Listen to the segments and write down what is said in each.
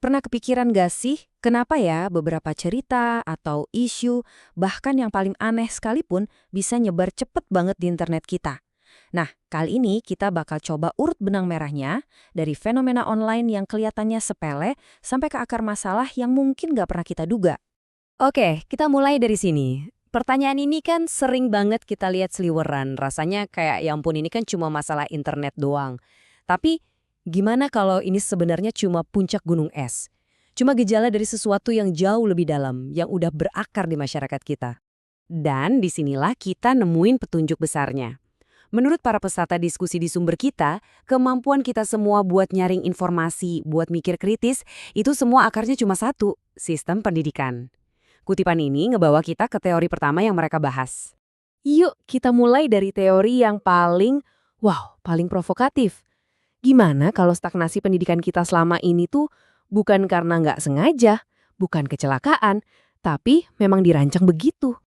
Pernah kepikiran gak sih, kenapa ya beberapa cerita atau isu, bahkan yang paling aneh sekalipun, bisa nyebar cepet banget di internet kita? Nah, kali ini kita bakal coba urut benang merahnya dari fenomena online yang kelihatannya sepele sampai ke akar masalah yang mungkin gak pernah kita duga. Oke, kita mulai dari sini. Pertanyaan ini kan sering banget kita lihat seliweran. Rasanya kayak ya ampun ini kan cuma masalah internet doang. Tapi gimana kalau ini sebenarnya cuma puncak gunung es? Cuma gejala dari sesuatu yang jauh lebih dalam, yang udah berakar di masyarakat kita. Dan disinilah kita nemuin petunjuk besarnya. Menurut para peserta diskusi di sumber kita, kemampuan kita semua buat nyaring informasi, buat mikir kritis, itu semua akarnya cuma satu, sistem pendidikan. Kutipan ini ngebawa kita ke teori pertama yang mereka bahas. Yuk, kita mulai dari teori yang paling provokatif. Gimana kalau stagnasi pendidikan kita selama ini tuh bukan karena nggak sengaja, bukan kecelakaan, tapi memang dirancang begitu?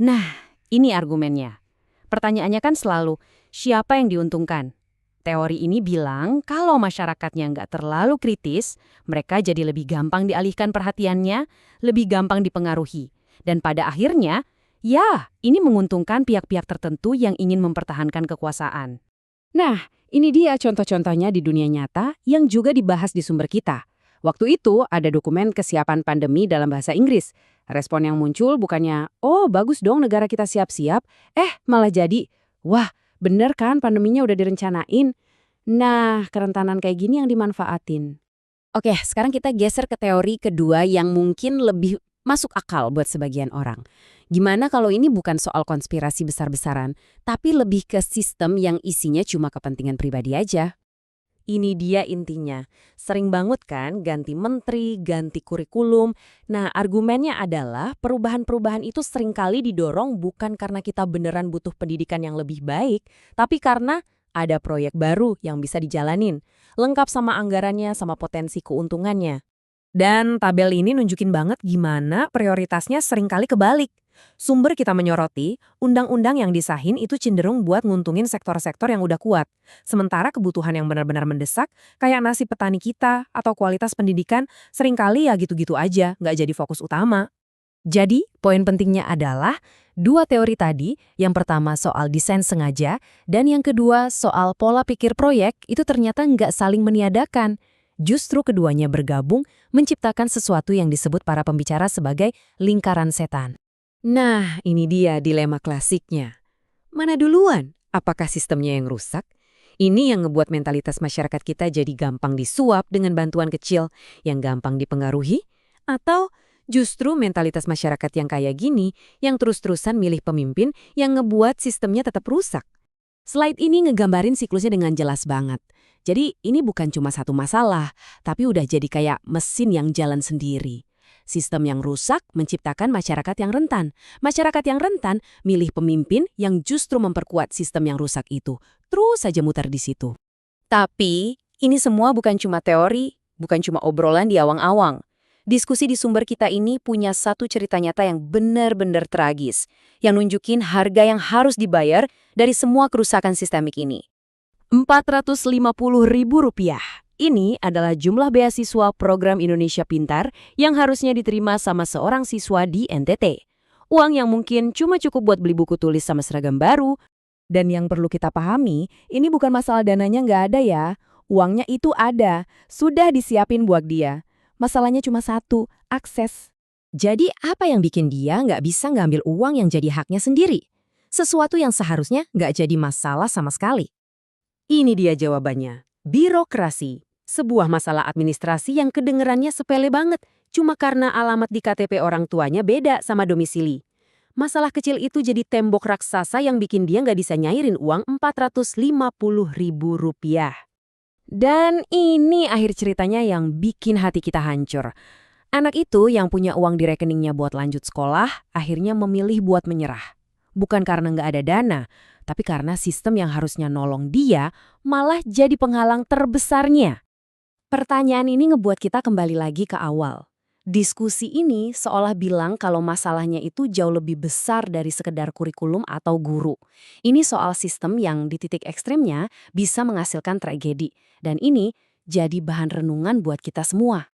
Nah, ini argumennya. Pertanyaannya kan selalu, siapa yang diuntungkan? Teori ini bilang kalau masyarakatnya nggak terlalu kritis, mereka jadi lebih gampang dialihkan perhatiannya, lebih gampang dipengaruhi. Dan pada akhirnya, ya, ini menguntungkan pihak-pihak tertentu yang ingin mempertahankan kekuasaan. Nah, ini dia contoh-contohnya di dunia nyata yang juga dibahas di sumber kita. Waktu itu ada dokumen kesiapan pandemi dalam bahasa Inggris. Respon yang muncul bukannya, oh bagus dong negara kita siap-siap, malah jadi, wah bener kan pandeminya udah direncanain. Nah, kerentanan kayak gini yang dimanfaatin. Oke, sekarang kita geser ke teori kedua yang mungkin lebih masuk akal buat sebagian orang. Gimana kalau ini bukan soal konspirasi besar-besaran, tapi lebih ke sistem yang isinya cuma kepentingan pribadi aja? Ini dia intinya. Sering banget kan ganti menteri, ganti kurikulum. Nah, argumennya adalah perubahan-perubahan itu seringkali didorong bukan karena kita beneran butuh pendidikan yang lebih baik, tapi karena ada proyek baru yang bisa dijalanin, lengkap sama anggarannya, sama potensi keuntungannya. Dan tabel ini nunjukin banget gimana prioritasnya seringkali kebalik. Sumber kita menyoroti, undang-undang yang disahin itu cenderung buat nguntungin sektor-sektor yang udah kuat. Sementara kebutuhan yang benar-benar mendesak, kayak nasib petani kita atau kualitas pendidikan, seringkali ya gitu-gitu aja, nggak jadi fokus utama. Jadi, poin pentingnya adalah dua teori tadi, yang pertama soal desain sengaja, dan yang kedua soal pola pikir proyek, itu ternyata nggak saling meniadakan. Justru keduanya bergabung menciptakan sesuatu yang disebut para pembicara sebagai lingkaran setan. Nah, ini dia dilema klasiknya. Mana duluan? Apakah sistemnya yang rusak? Ini yang ngebuat mentalitas masyarakat kita jadi gampang disuap dengan bantuan kecil, yang gampang dipengaruhi? Atau justru mentalitas masyarakat yang kayak gini, yang terus-terusan milih pemimpin yang ngebuat sistemnya tetap rusak? Slide ini ngegambarin siklusnya dengan jelas banget. Jadi ini bukan cuma satu masalah, tapi udah jadi kayak mesin yang jalan sendiri. Sistem yang rusak menciptakan masyarakat yang rentan. Masyarakat yang rentan milih pemimpin yang justru memperkuat sistem yang rusak itu. Terus saja muter di situ. Tapi ini semua bukan cuma teori, bukan cuma obrolan di awang-awang. Diskusi di sumber kita ini punya satu cerita nyata yang benar-benar tragis, yang nunjukin harga yang harus dibayar dari semua kerusakan sistemik ini. Rp450.000. Ini adalah jumlah beasiswa program Indonesia Pintar yang harusnya diterima sama seorang siswa di NTT. Uang yang mungkin cuma cukup buat beli buku tulis sama seragam baru. Dan yang perlu kita pahami, ini bukan masalah dananya nggak ada ya. Uangnya itu ada, sudah disiapin buat dia. Masalahnya cuma satu, akses. Jadi apa yang bikin dia nggak bisa ngambil uang yang jadi haknya sendiri? Sesuatu yang seharusnya nggak jadi masalah sama sekali. Ini dia jawabannya, birokrasi. Sebuah masalah administrasi yang kedengerannya sepele banget, cuma karena alamat di KTP orang tuanya beda sama domisili. Masalah kecil itu jadi tembok raksasa yang bikin dia nggak bisa nyairin uang Rp450.000. Dan ini akhir ceritanya yang bikin hati kita hancur. Anak itu yang punya uang di rekeningnya buat lanjut sekolah, akhirnya memilih buat menyerah. Bukan karena nggak ada dana, tapi karena sistem yang harusnya nolong dia malah jadi penghalang terbesarnya. Pertanyaan ini ngebuat kita kembali lagi ke awal. Diskusi ini seolah bilang kalau masalahnya itu jauh lebih besar dari sekedar kurikulum atau guru. Ini soal sistem yang di titik ekstremnya bisa menghasilkan tragedi. Dan ini jadi bahan renungan buat kita semua.